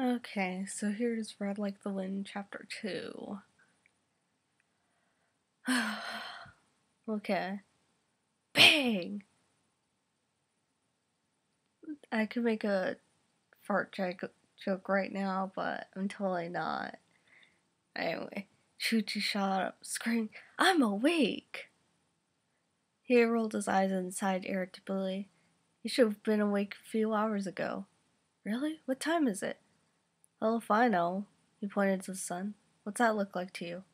Okay, so here's Red Like the Wind, Chapter 2. Okay. Bang! I could make a fart joke right now, but I'm totally not. Anyway, Chuchi shot up, screaming, I'm awake! He rolled his eyes and sighed irritably. You should have been awake a few hours ago. Really? What time is it? Well, if I know. He pointed to the sun. What's that look like to you?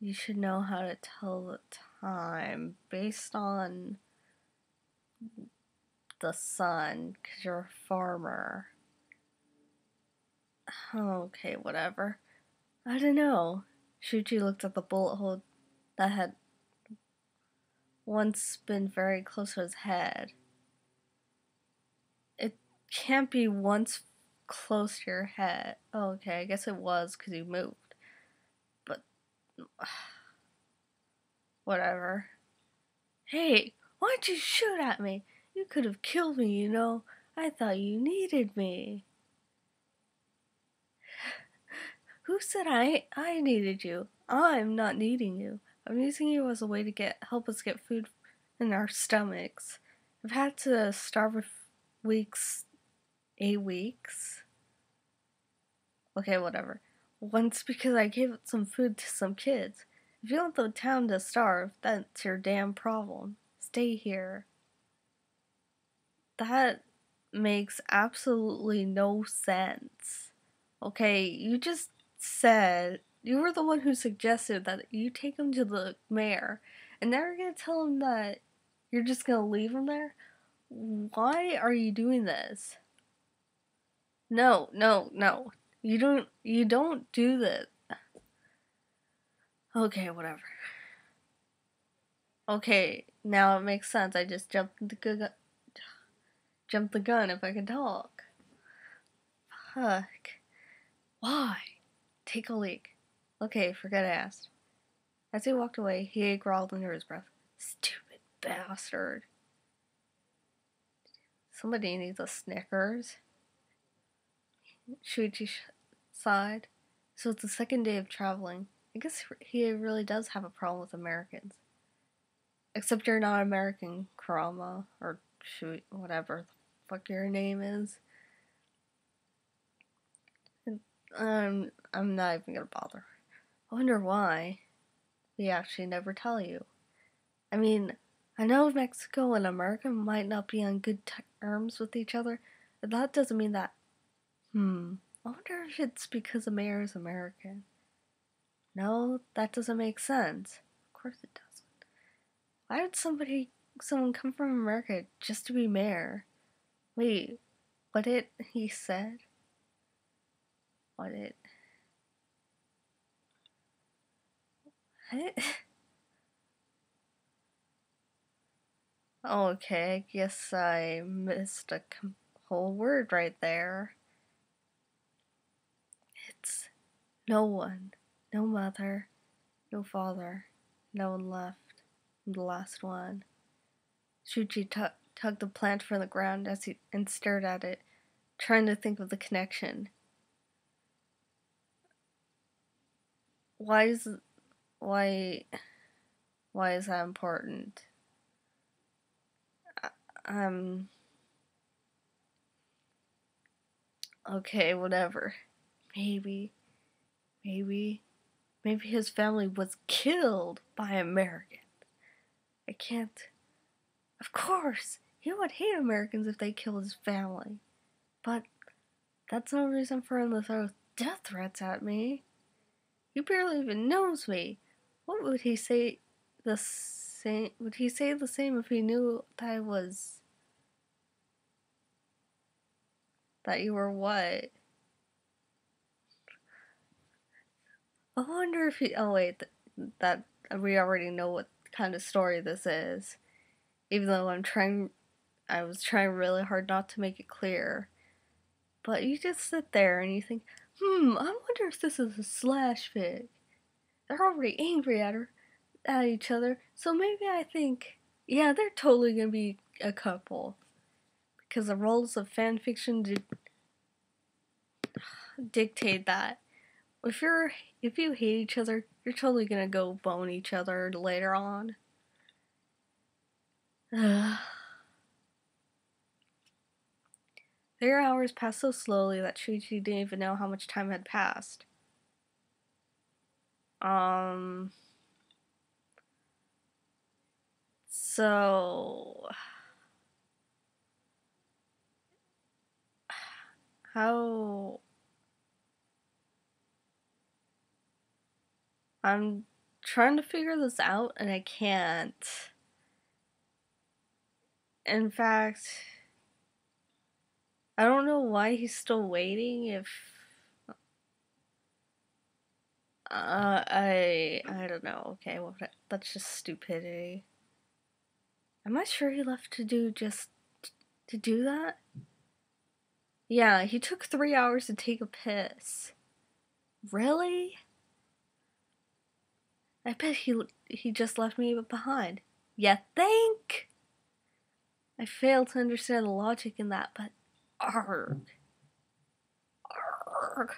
You should know how to tell the time based on the sun, because you're a farmer. Okay, whatever. I don't know. Shuji looked at the bullet hole that had once been very close to his head. It can't be once close to your head. Oh, okay, I guess it was because you moved. But, whatever. Hey, why'd you shoot at me? You could have killed me, you know. I thought you needed me. Who said I needed you? I'm not needing you. I'm using you as a way to help us get food in our stomachs. I've had to starve for 8 weeks. Okay, whatever. Once because I gave some food to some kids. If you want the town to starve, that's your damn problem. Stay here. That makes absolutely no sense. Okay, you just said you were the one who suggested that you take him to the mayor, and now you're gonna tell him that you're just gonna leave him there? Why are you doing this? No, no, no. You don't do this. Okay, whatever. Okay, now it makes sense. I just jumped the gun if I could talk. Fuck. Why? Take a leak. Okay, forget I asked. As he walked away, he growled under his breath. Stupid bastard. Somebody needs a Snickers. Shuichi sighed. So it's the second day of traveling. I guess he really does have a problem with Americans. Except you're not American, Kurama. Or whatever the fuck your name is. I'm not even gonna bother. I wonder why. They actually never tell you. I mean, I know Mexico and America might not be on good terms with each other, but that doesn't mean that. I wonder if it's because the mayor is American. No, that doesn't make sense. Of course it doesn't. Why would someone come from America just to be mayor? Wait, what did he said? What did... What? Okay, I guess I missed a whole word right there. It's no one. No mother. No father. No one left. I'm the last one. Shuji tugged the plant from the ground and stared at it, trying to think of the connection. Why is that important? Okay, whatever. Maybe his family was killed by Americans. I can't. Of course, he would hate Americans if they killed his family. But that's no reason for him to throw death threats at me. He barely even knows me. What would he say the same? Would he say the same if he knew that you were what? I wonder if he. Oh wait, that we already know what kind of story this is. Even though I was trying really hard not to make it clear. But you just sit there and you think, I wonder if this is a slash fic. They're already angry at each other, so maybe I think, yeah, they're totally gonna be a couple. because the rules of fanfiction dictate that if you hate each other, you're totally gonna go bone each other later on. Ugh. 3 hours passed so slowly that Shuichi didn't even know how much time had passed. So how I'm trying to figure this out and I can't. In fact, I don't know why he's still waiting if I don't know. Okay, well, that's just stupidity. Am I sure he left to do that? Yeah, he took 3 hours to take a piss. Really? I bet he just left me behind. You think? I fail to understand the logic in that, but arg. Arg.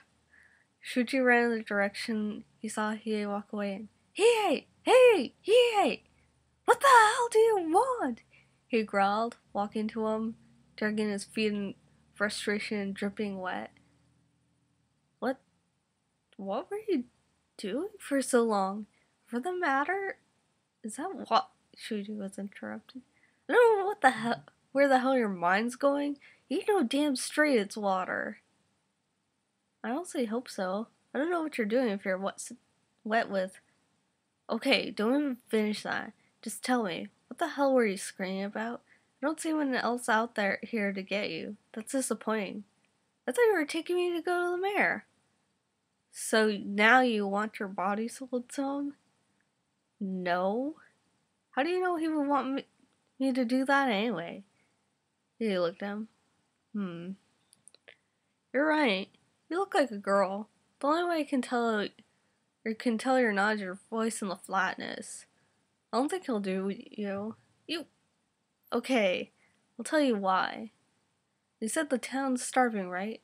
Shuji ran in the direction he saw Hiei walk away in. Hiei! Hey! Hiei! What the hell do you want? He growled, walking to him, dragging his feet in frustration and dripping wet. What were you doing for so long? For the matter, is that what? Shuji was interrupted. I don't know where the hell your mind's going. You know damn straight it's water. I honestly hope so. I don't know what you're doing if you're wet with. Okay, don't even finish that. Just tell me, what the hell were you screaming about? I don't see anyone else out there here to get you. That's disappointing. I thought you were taking me to go to the mayor. So now you want your body sold to him? No. How do you know he would want me to do that anyway? He looked at him. You're right. You look like a girl. The only way I can tell you're not is your voice and the flatness. I don't think he'll do you. Okay, I'll tell you why. You said the town's starving, right?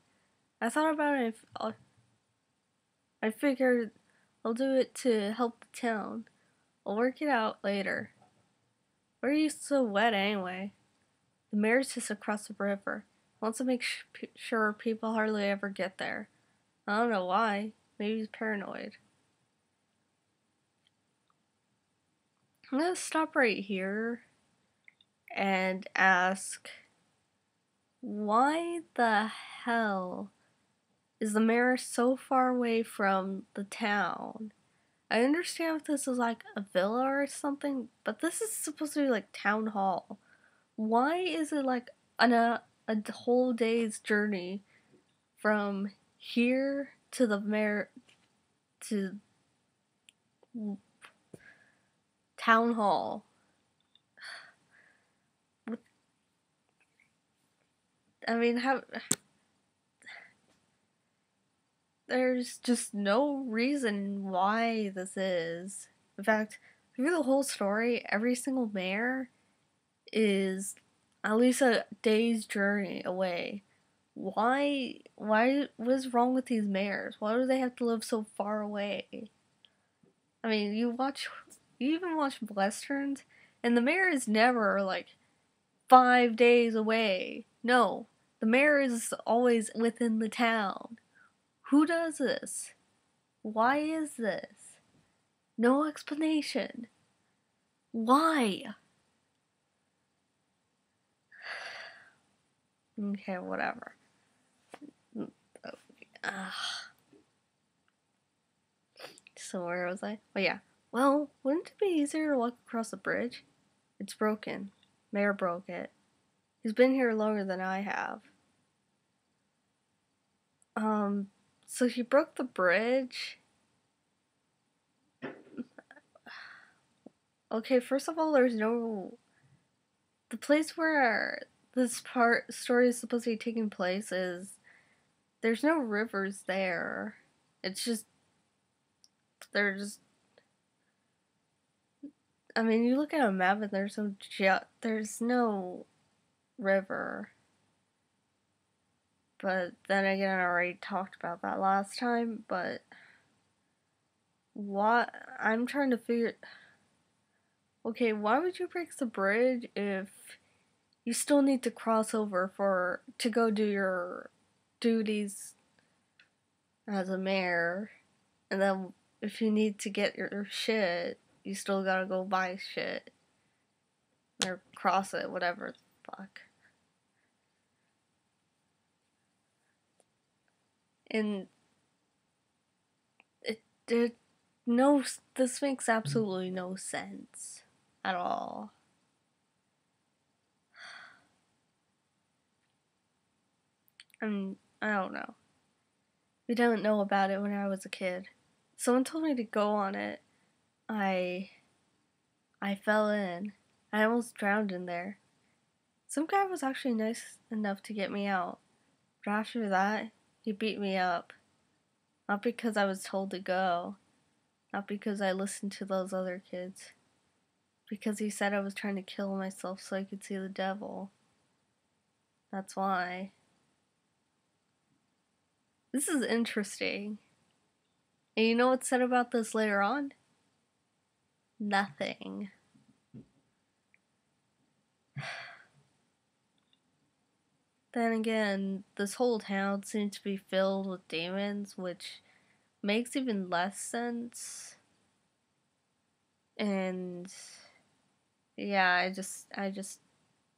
I thought about it I figured I'll do it to help the town. I'll work it out later. Why are you so wet anyway? The mayor's just across the river. Wants to make sure people hardly ever get there. I don't know why. Maybe he's paranoid. I'm gonna stop right here and ask, why the hell is the mayor so far away from the town? I understand if this is like a villa or something, but this is supposed to be like town hall. Why is it like a whole day's journey from here to the mayor to town hall? I mean, there's just no reason why this is. In fact, through the whole story, every single mayor is at least a day's journey away. Why what's wrong with these mayors? Why do they have to live so far away? I mean, you even watch Westerns, and the mayor is never like 5 days away. No, the mayor is always within the town. Who does this? Why is this? No explanation. Why? Okay, whatever. So where was I? Oh yeah. Well, wouldn't it be easier to walk across the bridge? It's broken. Mayor broke it. He's been here longer than I have. So he broke the bridge. Okay, first of all, the place where this story is supposed to be taking place there's no rivers there. It's just, I mean, you look at a map and there's no river. But then again, I already talked about that last time, but what I'm trying to figure. Okay, why would you break the bridge if you still need to cross over to go do your duties as a mayor, and then if you need to get your shit, you still gotta go buy shit or cross it, whatever the fuck. And it no, this makes absolutely no sense at all. I don't know. We didn't know about it when I was a kid. Someone told me to go on it. I fell in. I almost drowned in there. Some guy was actually nice enough to get me out. But after that, he beat me up. Not because I was told to go. Not because I listened to those other kids. Because he said I was trying to kill myself so I could see the devil. That's why. This is interesting. And you know what's said about this later on? Nothing. Then again, this whole town seems to be filled with demons, which makes even less sense. And yeah, I just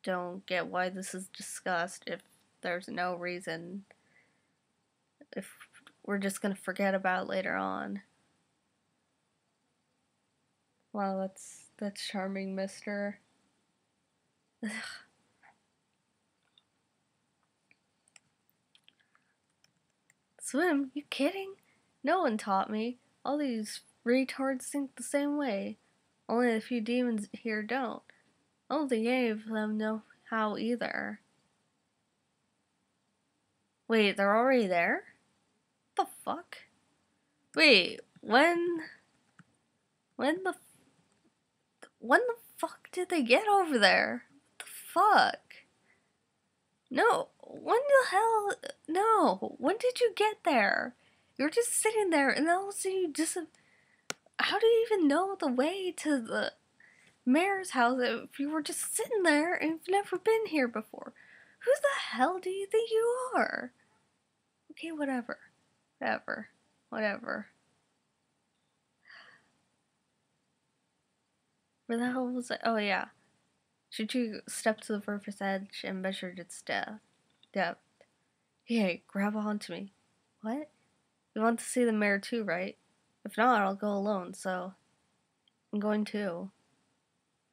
don't get why this is discussed if there's no reason, if we're just gonna forget about it later on. Wow, that's charming, mister. Swim? You kidding? No one taught me. All these retards think the same way. Only a few demons here don't. I don't think any of them know how either. Wait, they're already there? What the fuck? Wait, when the fuck did they get over there? What the fuck? No, when the hell? No, when did you get there? You were just sitting there, and then all of a sudden you just. How do you even know the way to the mayor's house if you were just sitting there and you've never been here before? Who the hell do you think you are? Okay, whatever. Whatever. Where the hell was I? Oh, yeah. Chuchu stepped to the furthest edge and measured its depth. Hey, grab onto me. What? You want to see the mayor too, right? If not, I'll go alone, so I'm going too.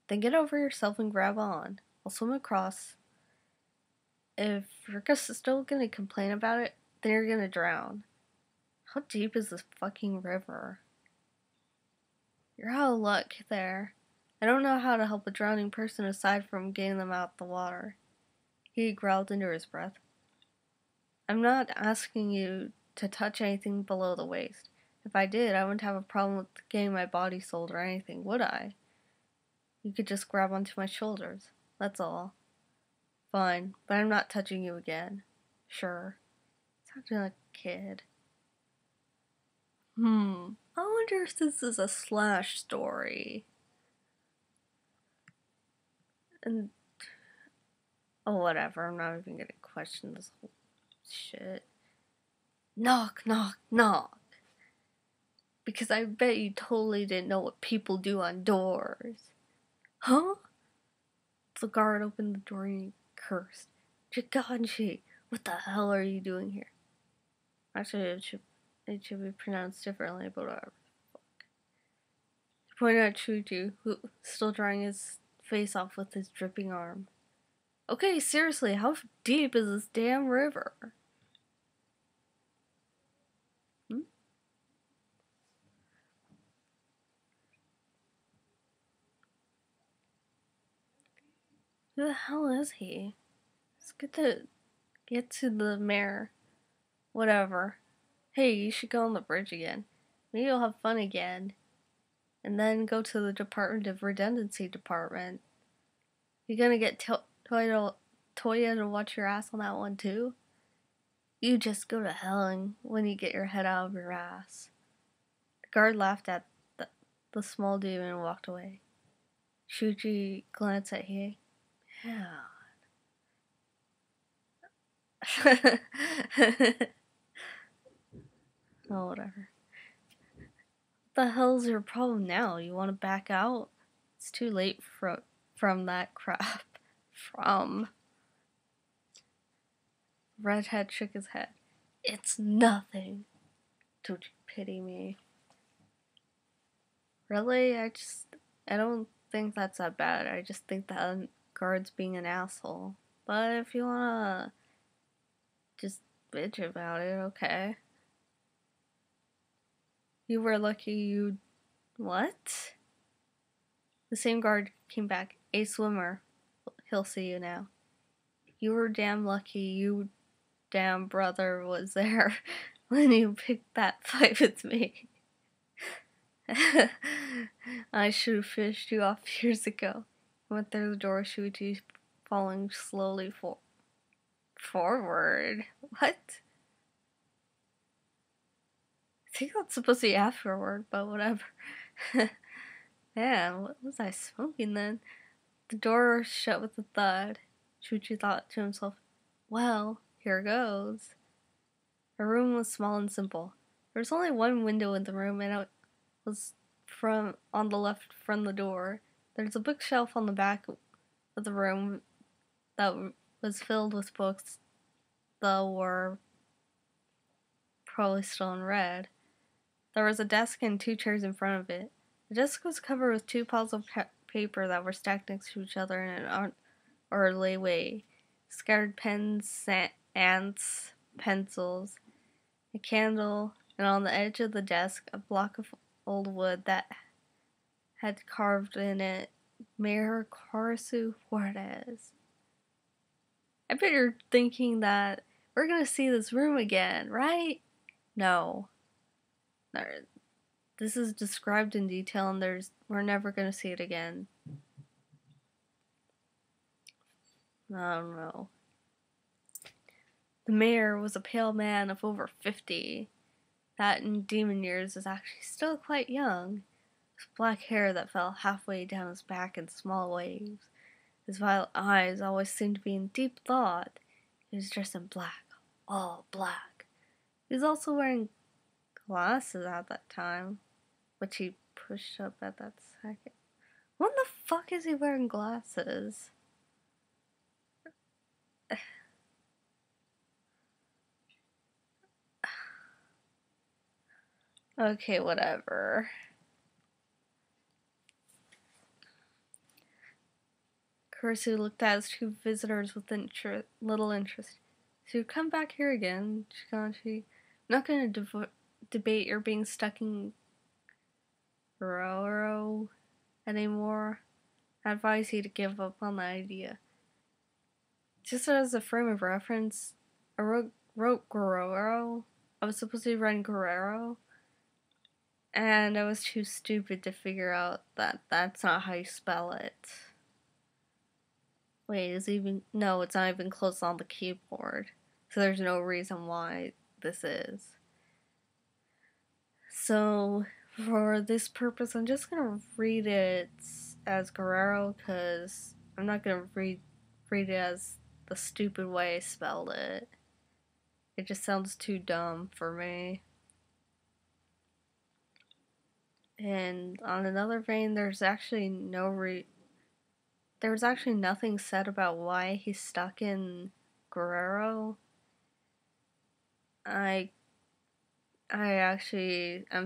Then get over yourself and grab on. I'll swim across. If you're still gonna complain about it, then you're gonna drown. How deep is this fucking river? You're out of luck there. I don't know how to help a drowning person aside from getting them out the water. He growled under his breath. I'm not asking you to touch anything below the waist. If I did, I wouldn't have a problem with getting my body sold or anything, would I? You could just grab onto my shoulders. That's all. Fine, but I'm not touching you again. Sure. Sounding like a kid. I wonder if this is a slash story. And oh, whatever. I'm not even gonna question this whole shit. Knock, knock, knock. Because I bet you totally didn't know what people do on doors. Huh? The guard opened the door and he cursed. Jiganshi, what the hell are you doing here? Actually, it should be pronounced differently, but whatever. He pointed at Chuchu, who still drying his face off with his dripping arm. Okay, seriously, how deep is this damn river? Who the hell is he? Let's get to the mayor. Whatever. Hey, you should go on the bridge again. Maybe you'll have fun again. And then go to the Department of Redundancy Department. You gonna get Toya to watch your ass on that one too? You just go to hell and when you get your head out of your ass. The guard laughed at the small dude and walked away. Shuji glanced at Hiei. Yeah. Oh, whatever. What the hell's your problem now? You want to back out? It's too late from that crap. From. Redhead shook his head. It's nothing. Don't you pity me? Really? I don't think that's that bad. I just think that guard's being an asshole. But if you wanna just bitch about it, okay. You were lucky you... What? The same guard came back. A swimmer. He'll see you now. You were damn lucky you damn brother was there when you picked that fight with me. I should have fished you off years ago. Went through the door, Shuichi falling slowly forward. What? I think that's supposed to be afterward, but whatever. Man, what was I smoking then? The door shut with a thud. Shuichi thought to himself, well, here goes. The room was small and simple. There was only one window in the room, and it was on the left from the door. There's a bookshelf on the back of the room that was filled with books that were probably still unread. There was a desk and 2 chairs in front of it. The desk was covered with 2 piles of paper that were stacked next to each other in an orderly way. Scattered pens, ants, pencils, a candle, and on the edge of the desk, a block of old wood that had carved in it Mayor Karasu Juarez. I bet you're thinking that we're gonna see this room again, right? No. This is described in detail and we're never gonna see it again. I don't know. The mayor was a pale man of over 50. That in demon years is actually still quite young. His black hair that fell halfway down his back in small waves. His violet eyes always seemed to be in deep thought. He was dressed in black, all black. He was also wearing glasses at that time, which he pushed up at that second. When the fuck is he wearing glasses? Okay, whatever. Karasu looked at his 2 visitors with little interest. So you come back here again, Shikanshi. I'm not going to debate your being stuck in Gororo anymore. I advise you to give up on the idea. Just as a frame of reference, I wrote Gororo. I was supposed to be writing Guerrero. And I was too stupid to figure out that that's not how you spell it. Wait, no, it's not even close on the keyboard. So there's no reason why this is. So, for this purpose, I'm just gonna read it as Guerrero, because I'm not gonna read it as the stupid way I spelled it. It just sounds too dumb for me. And on another vein, there's actually nothing said about why he's stuck in Guerrero. I'm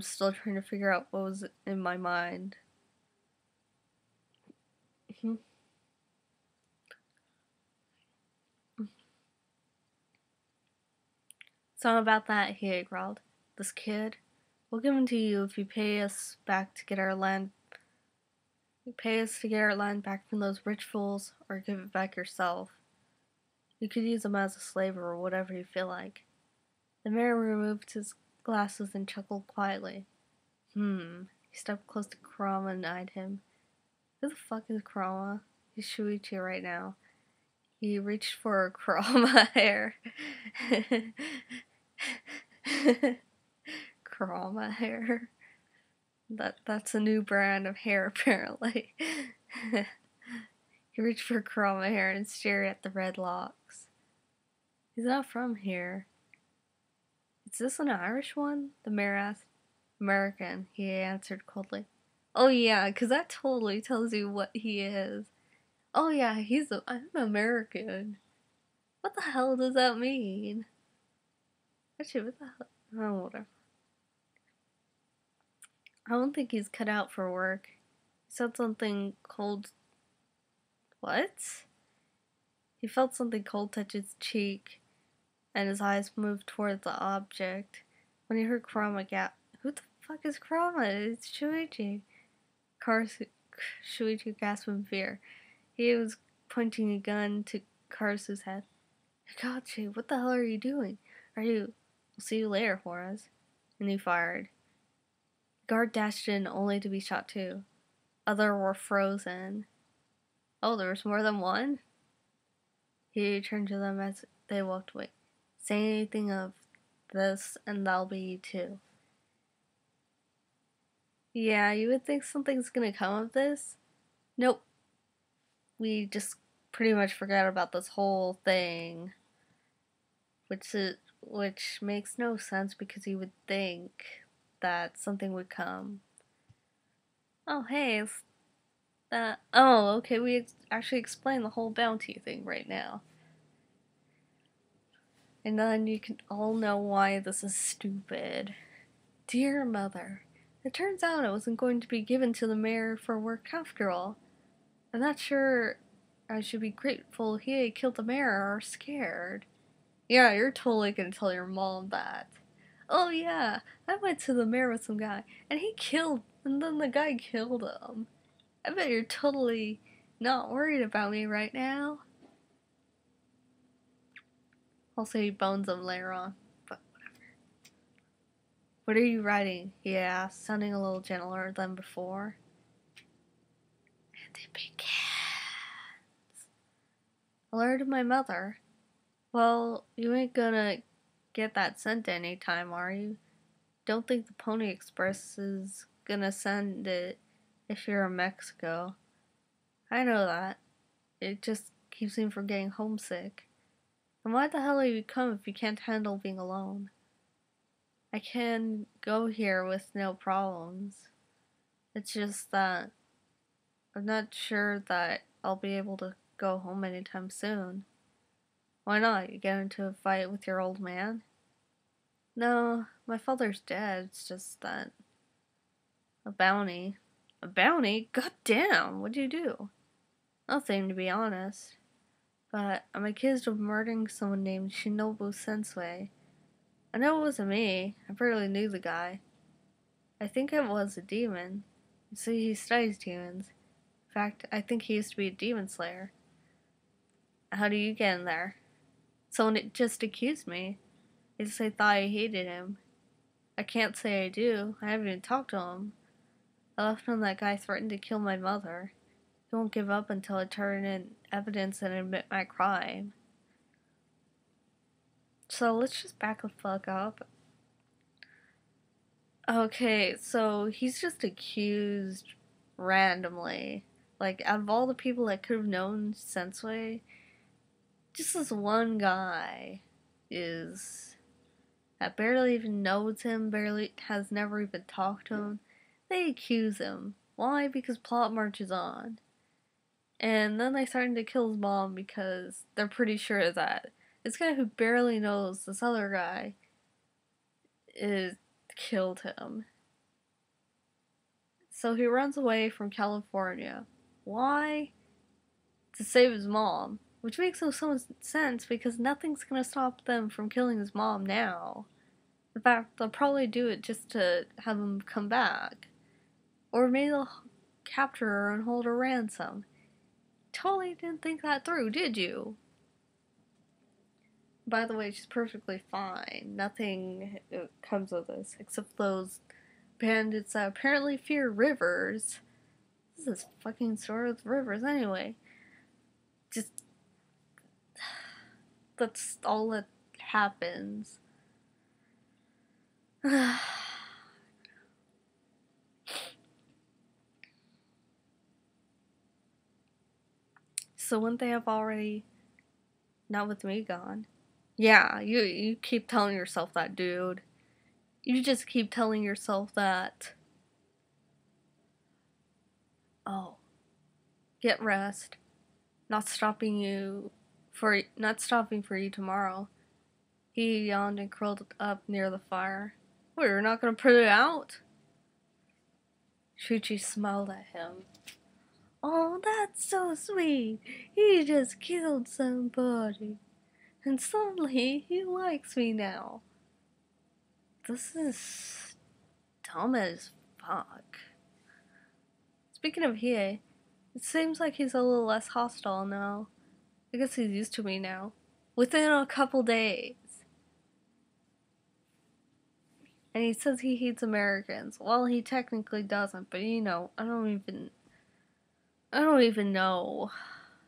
still trying to figure out what was in my mind. It's not about that, Hiei growled. This kid, we'll give him to you if you pay us back to get our land. You pay us to get our land back from those rich fools, or give it back yourself. You could use him as a slave or whatever you feel like. The mayor removed his glasses and chuckled quietly. He stepped close to Kurama and eyed him. Who the fuck is Kurama? He's Shuichi right now. He reached for Kurama hair. Kurama hair. That's a new brand of hair, apparently. You reach for Kurama hair and stare at the red locks. He's not from here. Is this an Irish one? The mayor asked. American, he answered coldly. Oh yeah, 'cause that totally tells you what he is. Oh yeah, I'm American. What the hell does that mean? Actually, what the hell? Oh, whatever. I don't think he's cut out for work. He said something cold. What? He felt something cold touch his cheek, and his eyes moved toward the object. When he heard Kurama gasp, who the fuck is Kurama? It's Shuichi. Shuichi gasped in fear. He was pointing a gun to Karasu's head. Hikachi, what the hell are you doing? We'll see you later, Horace. And he fired. The guard dashed in only to be shot too. Others were frozen. Oh, there was more than one? He turned to them as they walked away. Say anything of this and that'll be you too. Yeah, you would think something's gonna come of this? Nope. We just pretty much forgot about this whole thing. Which makes no sense because you would think that something would come. Oh, hey, okay, we actually explained the whole bounty thing right now. And then you can all know why this is stupid. Dear mother, it turns out it wasn't going to be given to the mayor for work after all. I'm not sure I should be grateful he killed the mayor or scared. Yeah, you're totally gonna tell your mom that. Oh yeah, I went to the mayor with some guy, and then the guy killed him. I bet you're totally not worried about me right now. I'll say he bones him later on, but whatever. What are you writing? He asked, sounding a little gentler than before. And it begins. A letter to my mother. Well, you ain't gonna get that sent anytime, are you? Don't think the Pony Express is gonna send it if you're in Mexico. I know that. It just keeps me from getting homesick. And why the hell are you come if you can't handle being alone? I can go here with no problems. It's just that I'm not sure that I'll be able to go home anytime soon. Why not? You get into a fight with your old man? No, my father's dead. It's just that. A bounty. A bounty? God damn, what'd you do? Nothing, to be honest. But I'm accused of murdering someone named Shinobu Sensei. I know it wasn't me. I barely knew the guy. I think it was a demon. You see, he studies demons. In fact, I think he used to be a demon slayer. How do you get in there? Someone just accused me. They just thought I hated him. I can't say I do. I haven't even talked to him. I left when that guy threatened to kill my mother. He won't give up until I turn in evidence and admit my crime. So let's just back the fuck up. Okay, so he's just accused randomly. Like, out of all the people that could have known Sensei, just this one guy that barely even knows him, barely has never even talked to him. They accuse him. Why? Because plot marches on. And then they threaten to kill his mom because they're pretty sure that this guy who barely knows this other guy killed him. So he runs away from California. Why? To save his mom. Which makes no sense because nothing's gonna stop them from killing his mom now. In fact, they'll probably do it just to have him come back. Or maybe they'll capture her and hold her ransom. Totally didn't think that through, did you? By the way, she's perfectly fine. Nothing comes of this except those bandits that apparently fear rivers. This is fucking story with rivers anyway. Just that's all that happens. So wouldn't they have already, not with me gone? Yeah, you keep telling yourself that, dude. You just keep telling yourself that. Oh, get rest. Not stopping for you tomorrow. He yawned and curled up near the fire. What, you're not gonna put it out? Shuichi smiled at him. Oh, that's so sweet. He just killed somebody. And suddenly he likes me now. This is dumb as fuck. Speaking of Hiei, it seems like he's a little less hostile now. I guess he's used to me now. Within a couple days. And he says he hates Americans. Well, he technically doesn't, but you know, I don't even know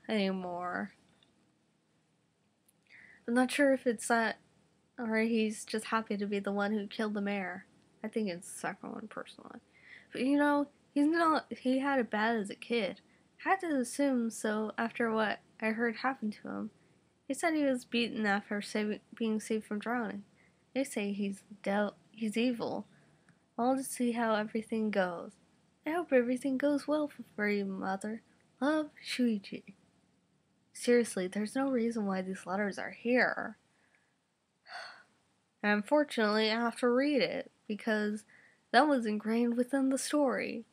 anymore. I'm not sure if it's that, or he's just happy to be the one who killed the mayor. I think it's the second one, personally. But you know, he had it bad as a kid. Had to assume so after what I heard happened to him. He said he was beaten after being saved from drowning. They say he's evil. I'll just see how everything goes. I hope everything goes well for you, Mother. Love, Shuichi. Seriously, there's no reason why these letters are here. And unfortunately, I have to read it, because that was ingrained within the story.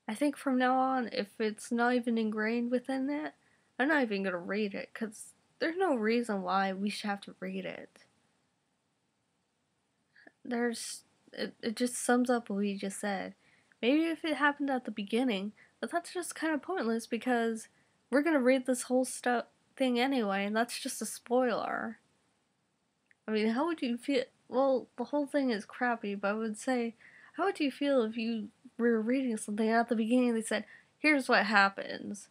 I think from now on, if it's not even ingrained within it, I'm not even gonna read it, because there's no reason why we should have to read it. It just sums up what we just said. Maybe if it happened at the beginning, but that's just kind of pointless because we're gonna read this whole thing anyway, and that's just a spoiler. I mean, how would you feel? Well, the whole thing is crappy, but I would say, how would you feel if you were reading something and at the beginning they said, here's what happens,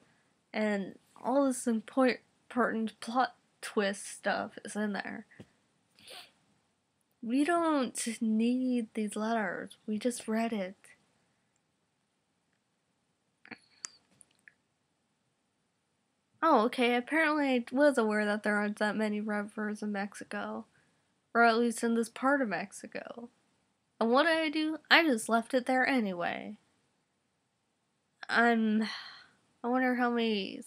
and all this important plot twist stuff is in there? We don't need these letters. We just read it. Oh, okay. Apparently I was aware that there aren't that many rivers in Mexico. Or at least in this part of Mexico. And what did I do? I just left it there anyway. I wonder how many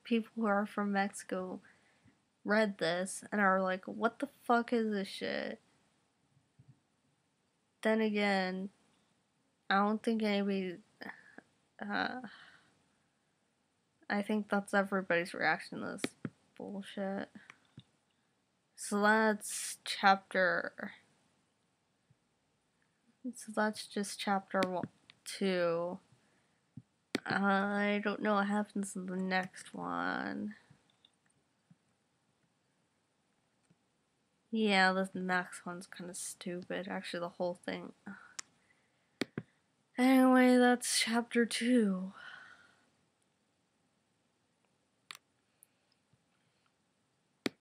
people who are from Mexico read this and are like, what the fuck is this shit? Then again, I don't think anybody... I think that's everybody's reaction to this bullshit. So that's just chapter 2. I don't know what happens in the next one. Yeah, this next one's kind of stupid. Actually, the whole thing. Anyway, that's chapter 2.